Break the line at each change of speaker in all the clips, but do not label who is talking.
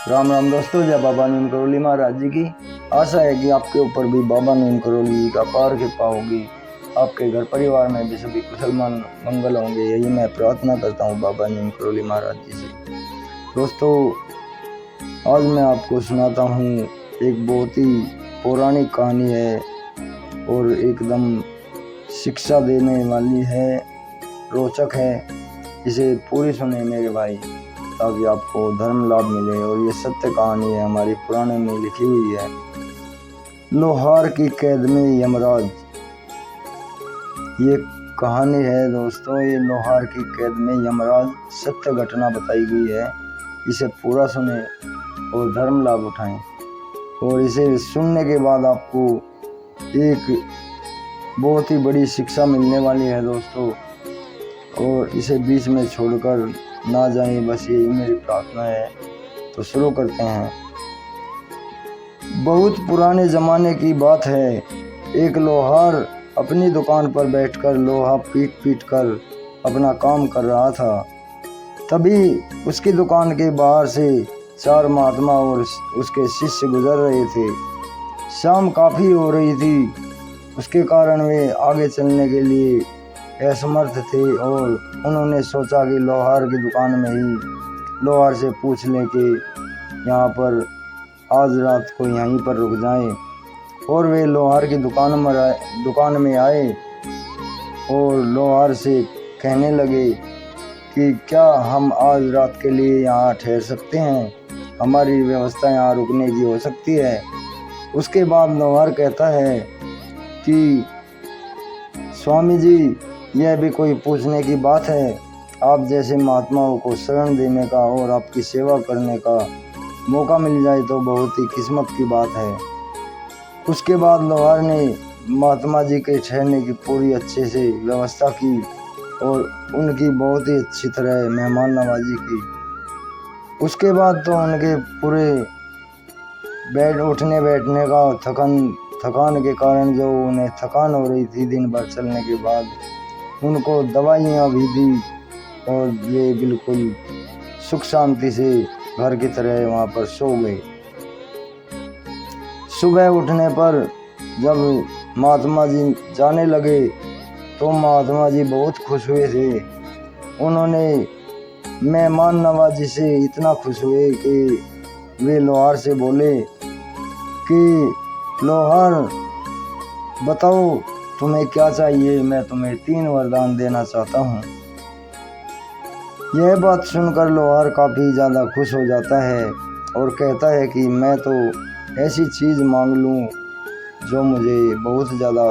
राम राम दोस्तों, जय बाबा नीम करोली महाराज जी की। आशा है कि आपके ऊपर भी बाबा नीम करोली जी का अपार कृपा होगी। आपके घर परिवार में भी सभी कुशल मंगल होंगे, यही मैं प्रार्थना करता हूँ बाबा नीम करोली महाराज जी से। दोस्तों, आज मैं आपको सुनाता हूँ एक बहुत ही पौराणिक कहानी है और एकदम शिक्षा देने वाली है, रोचक है। इसे पूरी सुने मेरे भाई, ताकि आपको धर्म लाभ मिले। और ये सत्य कहानी है, हमारी पुराने में लिखी हुई है। लोहार की कैद में यमराज, ये कहानी है दोस्तों। ये लोहार की कैद में यमराज सत्य घटना बताई गई है। इसे पूरा सुने और धर्म लाभ उठाएं। और इसे सुनने के बाद आपको एक बहुत ही बड़ी शिक्षा मिलने वाली है दोस्तों। और इसे बीच में छोड़कर ना जाएं, बस यही मेरी प्रार्थना है। तो शुरू करते हैं। बहुत पुराने ज़माने की बात है। एक लोहार अपनी दुकान पर बैठकर लोहा पीट कर अपना काम कर रहा था। तभी उसकी दुकान के बाहर से 4 महात्मा और उसके शिष्य गुजर रहे थे। शाम काफ़ी हो रही थी, उसके कारण वे आगे चलने के लिए असमर्थ थे और उन्होंने सोचा कि लोहार की दुकान में ही लोहार से पूछ लें कि यहाँ पर आज रात को यहीं पर रुक जाएं। और वे लोहार की दुकान में आए और लोहार से कहने लगे कि क्या हम आज रात के लिए यहाँ ठहर सकते हैं, हमारी व्यवस्था यहाँ रुकने की हो सकती है। उसके बाद लोहार कहता है कि स्वामी जी, यह भी कोई पूछने की बात है। आप जैसे महात्माओं को शरण देने का और आपकी सेवा करने का मौका मिल जाए तो बहुत ही किस्मत की बात है। उसके बाद लोहार ने महात्मा जी के ठहरने की पूरी अच्छे से व्यवस्था की और उनकी बहुत ही अच्छी तरह मेहमान नवाजी की। उसके बाद तो उनके पूरे उठने बैठने का थकान के कारण जो उन्हें थकान हो रही थी दिन भर चलने के बाद, उनको दवाइयाँ भी दी और वे बिल्कुल सुख शांति से घर की तरह वहाँ पर सो गए। सुबह उठने पर जब महात्मा जी जाने लगे तो महात्मा जी बहुत खुश हुए थे। उन्होंने मेहमान नवाजी से इतना खुश हुए कि वे लोहार से बोले कि लोहार, बताओ तुम्हें क्या चाहिए, मैं तुम्हें 3 वरदान देना चाहता हूँ। यह बात सुनकर लोहार काफ़ी ज़्यादा खुश हो जाता है और कहता है कि मैं तो ऐसी चीज़ मांग लूँ जो मुझे बहुत ज़्यादा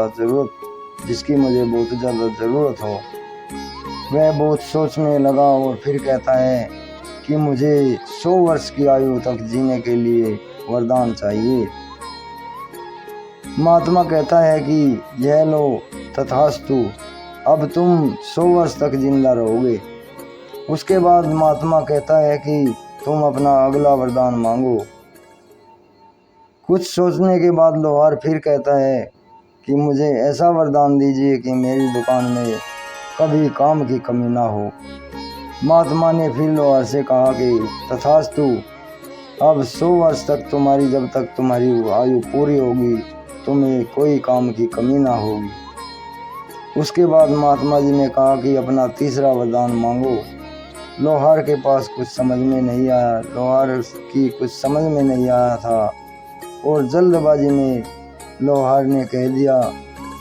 जिसकी मुझे बहुत ज़्यादा ज़रूरत हो। वह बहुत सोचने लगा और फिर कहता है कि मुझे 100 वर्ष की आयु तक जीने के लिए वरदान चाहिए। महात्मा कहता है कि यह लो, तथास्तु, अब तुम 100 वर्ष तक जिंदा रहोगे। उसके बाद महात्मा कहता है कि तुम अपना अगला वरदान मांगो। कुछ सोचने के बाद लोहार फिर कहता है कि मुझे ऐसा वरदान दीजिए कि मेरी दुकान में कभी काम की कमी ना हो। महात्मा ने फिर लोहार से कहा कि तथास्तु, अब 100 वर्ष तक जब तक तुम्हारी आयु पूरी होगी तुम्हें कोई काम की कमी ना होगी। उसके बाद महात्मा जी ने कहा कि अपना तीसरा वरदान मांगो। लोहार के पास कुछ समझ में नहीं आया, लोहार की कुछ समझ में नहीं आया था और जल्दबाजी में लोहार ने कह दिया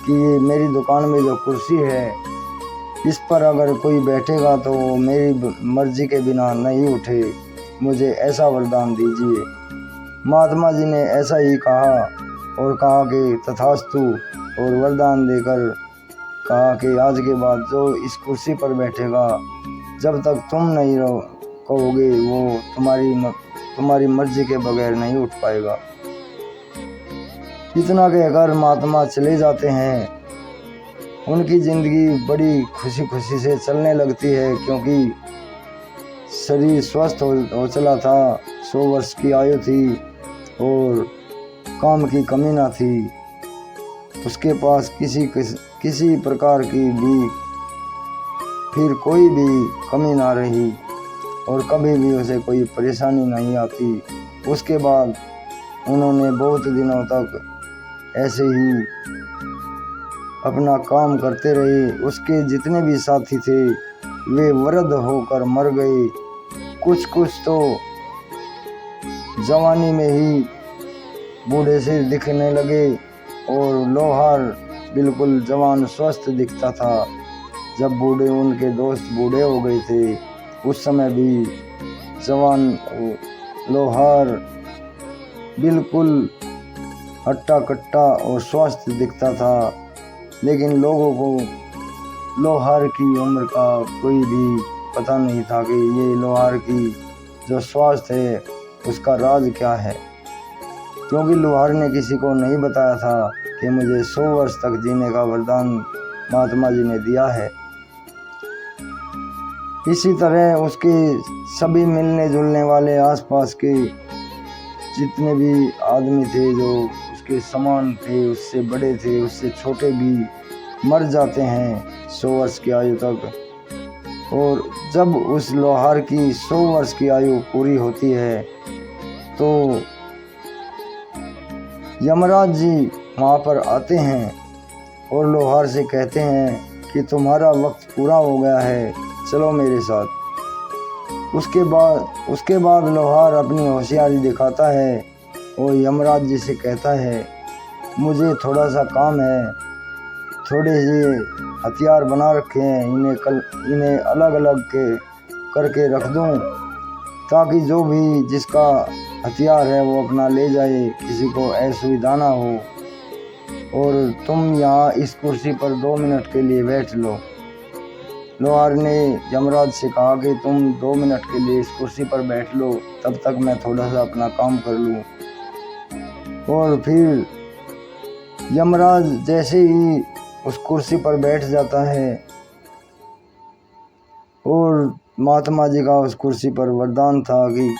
कि ये मेरी दुकान में जो कुर्सी है, इस पर अगर कोई बैठेगा तो मेरी मर्जी के बिना नहीं उठे, मुझे ऐसा वरदान दीजिए। महात्मा जी ने ऐसा ही कहा और कहा कि तथास्तु, और वरदान देकर कहा कि आज के बाद जो इस कुर्सी पर बैठेगा, जब तक तुम नहीं कहोगे वो तुम्हारी मर्जी के बगैर नहीं उठ पाएगा। इतना कहकर महात्मा चले जाते हैं। उनकी ज़िंदगी बड़ी खुशी खुशी से चलने लगती है, क्योंकि शरीर स्वस्थ हो चला था, 100 वर्ष की आयु थी और काम की कमी ना थी। उसके पास किसी प्रकार की भी फिर कोई भी कमी ना रही और कभी भी उसे कोई परेशानी नहीं आती। उसके बाद उन्होंने बहुत दिनों तक ऐसे ही अपना काम करते रहे। उसके जितने भी साथी थे वे वृद्ध होकर मर गए। कुछ तो जवानी में ही बूढ़े से दिखने लगे और लोहार बिल्कुल जवान स्वस्थ दिखता था। जब उनके दोस्त बूढ़े हो गए थे उस समय भी जवान लोहार बिल्कुल हट्टा कट्टा और स्वस्थ दिखता था। लेकिन लोगों को लोहार की उम्र का कोई भी पता नहीं था कि ये लोहार की जो स्वास्थ्य है उसका राज क्या है, क्योंकि लोहार ने किसी को नहीं बताया था कि मुझे 100 वर्ष तक जीने का वरदान महात्मा जी ने दिया है। इसी तरह उसके सभी मिलने जुलने वाले आसपास के जितने भी आदमी थे जो उसके समान थे, उससे बड़े थे, उससे छोटे भी मर जाते हैं 100 वर्ष की आयु तक। और जब उस लोहार की 100 वर्ष की आयु पूरी होती है तो यमराज जी वहाँ पर आते हैं और लोहार से कहते हैं कि तुम्हारा वक्त पूरा हो गया है, चलो मेरे साथ। उसके बाद लोहार अपनी होशियारी दिखाता है और यमराज जी से कहता है मुझे थोड़ा सा काम है, थोड़े से हथियार बना रखे हैं, इन्हें अलग अलग करके रख दूं ताकि जो भी जिसका हथियार है वो अपना ले जाए, किसी को असुविधा ना हो। और तुम यहाँ इस कुर्सी पर 2 मिनट के लिए बैठ लो। लोहार ने यमराज से कहा कि तुम 2 मिनट के लिए इस कुर्सी पर बैठ लो, तब तक मैं थोड़ा सा अपना काम कर लूँ। और फिर यमराज जैसे ही उस कुर्सी पर बैठ जाता है और महात्मा जी का उस कुर्सी पर वरदान था कि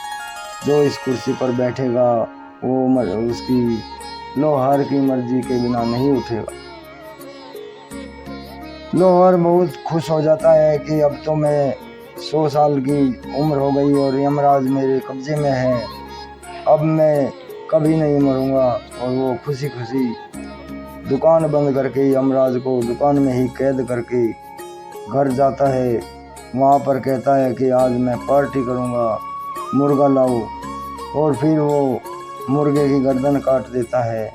जो इस कुर्सी पर बैठेगा वो उसकी लोहार की मर्जी के बिना नहीं उठेगा। लोहार बहुत खुश हो जाता है कि अब तो मैं 100 साल की उम्र हो गई और यमराज मेरे कब्जे में है, अब मैं कभी नहीं मरूंगा। और वो खुशी खुशी दुकान बंद करके यमराज को दुकान में ही कैद करके घर जाता है। वहाँ पर कहता है कि आज मैं पार्टी करूँगा, मुर्गा लाओ। और फिर वो मुर्गे की गर्दन काट देता है,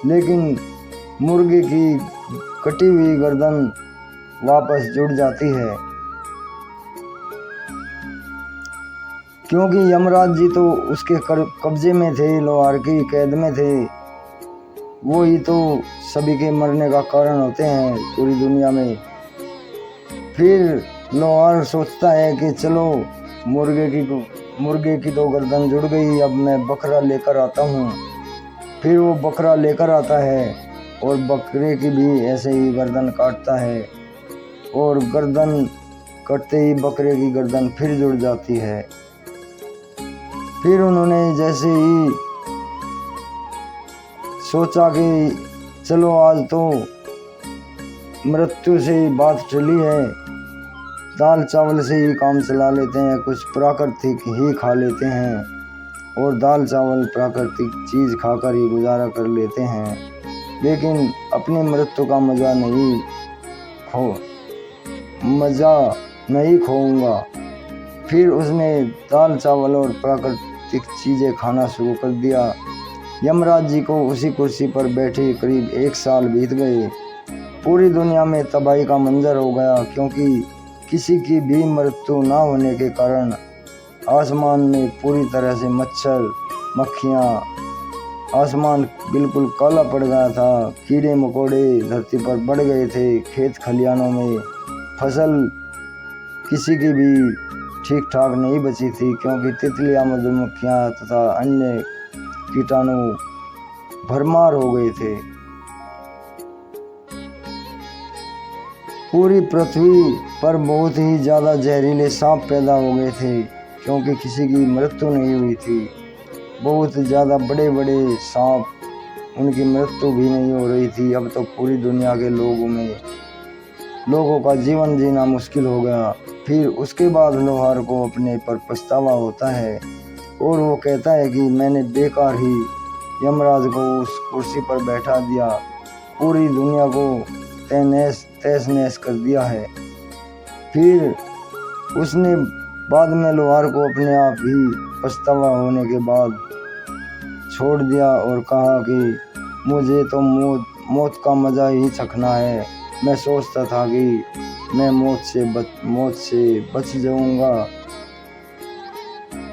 लेकिन मुर्गे की कटी हुई गर्दन वापस जुड़ जाती है, क्योंकि यमराज जी तो उसके कब्जे में थे, लोहार की कैद में थे। वो ही तो सभी के मरने का कारण होते हैं पूरी दुनिया में। फिर लोहार सोचता है कि चलो मुर्गे की तो गर्दन जुड़ गई, अब मैं बकरा लेकर आता हूँ। फिर वो बकरा लेकर आता है और बकरे की भी ऐसे ही गर्दन काटता है और गर्दन कटते ही बकरे की गर्दन फिर जुड़ जाती है। फिर उन्होंने जैसे ही सोचा कि चलो आज तो मृत्यु से बात चली है, दाल चावल से ही काम चला लेते हैं, कुछ प्राकृतिक ही खा लेते हैं और दाल चावल प्राकृतिक चीज़ खाकर ही गुजारा कर लेते हैं, लेकिन अपनी मृत्यु का मज़ा नहीं खोऊंगा। फिर उसने दाल चावल और प्राकृतिक चीज़ें खाना शुरू कर दिया। यमराज जी को उसी कुर्सी पर बैठे करीब 1 साल बीत गए। पूरी दुनिया में तबाही का मंजर हो गया, क्योंकि किसी की भी मृत्यु ना होने के कारण आसमान में पूरी तरह से मच्छर मक्खियाँ, आसमान बिल्कुल काला पड़ गया था। कीड़े मकोड़े धरती पर बढ़ गए थे। खेत खलियानों में फसल किसी की भी ठीक ठाक नहीं बची थी, क्योंकि तितलियाँ, मधुमक्खियाँ तथा अन्य कीटाणु भरमार हो गए थे। पूरी पृथ्वी पर बहुत ही ज़्यादा जहरीले सांप पैदा हो गए थे, क्योंकि किसी की मृत्यु नहीं हुई थी। बहुत ज़्यादा बड़े बड़े सांप, उनकी मृत्यु भी नहीं हो रही थी। अब तो पूरी दुनिया के लोगों का जीवन जीना मुश्किल हो गया। फिर उसके बाद लोहार को अपने पर पछतावा होता है और वो कहता है कि मैंने बेकार ही यमराज को उस कुर्सी पर बैठा दिया, पूरी दुनिया को तहस नहस कर दिया है। फिर उसने बाद में लोहार को अपने आप ही पछतावा होने के बाद छोड़ दिया और कहा कि मुझे तो मौत का मज़ा ही चखना है। मैं सोचता था कि मैं मौत से बच जाऊंगा।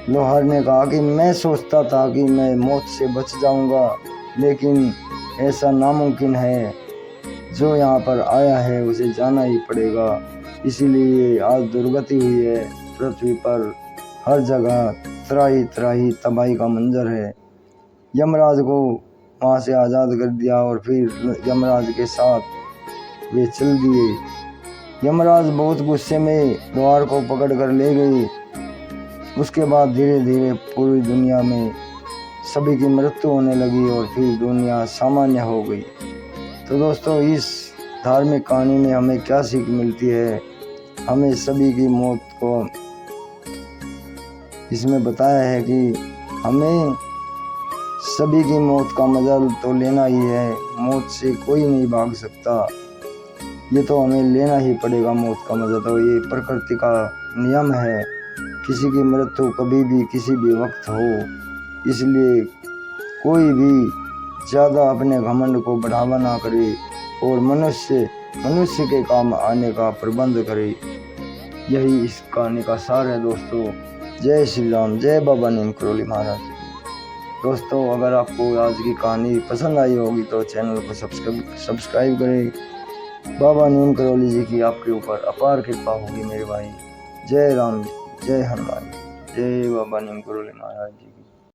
लोहार ने कहा कि मैं सोचता था कि मैं मौत से बच जाऊंगा, लेकिन ऐसा नामुमकिन है। जो यहाँ पर आया है उसे जाना ही पड़ेगा। इसीलिए आज दुर्गति हुई है। पृथ्वी पर हर जगह त्राही त्राही तबाही का मंजर है। यमराज को वहाँ से आज़ाद कर दिया और फिर यमराज के साथ वे चल दिए। यमराज बहुत गुस्से में लोहार को पकड़ कर ले गई। उसके बाद धीरे धीरे पूरी दुनिया में सभी की मृत्यु होने लगी और फिर दुनिया सामान्य हो गई। तो दोस्तों, इस धार्मिक कहानी में हमें क्या सीख मिलती है? हमें सभी की मौत को इसमें बताया है कि हमें सभी की मौत का मजा तो लेना ही है। मौत से कोई नहीं भाग सकता, ये तो हमें लेना ही पड़ेगा मौत का मजा। तो ये प्रकृति का नियम है, किसी की मृत्यु कभी भी किसी भी वक्त हो। इसलिए कोई भी ज़्यादा अपने घमंड को बढ़ावा ना करे और मनुष्य के काम आने का प्रबंध करे। यही इस कहानी का सार है दोस्तों। जय श्री राम, जय बाबा नीम करौली महाराज। दोस्तों, अगर आपको आज की कहानी पसंद आई होगी तो चैनल को सब्सक्राइब करें। बाबा नीम करौली जी की आपके ऊपर अपार कृपा होगी मेरे भाई। जय राम, जय हनुमान, जय बाबा नीम करौली महाराज जी की।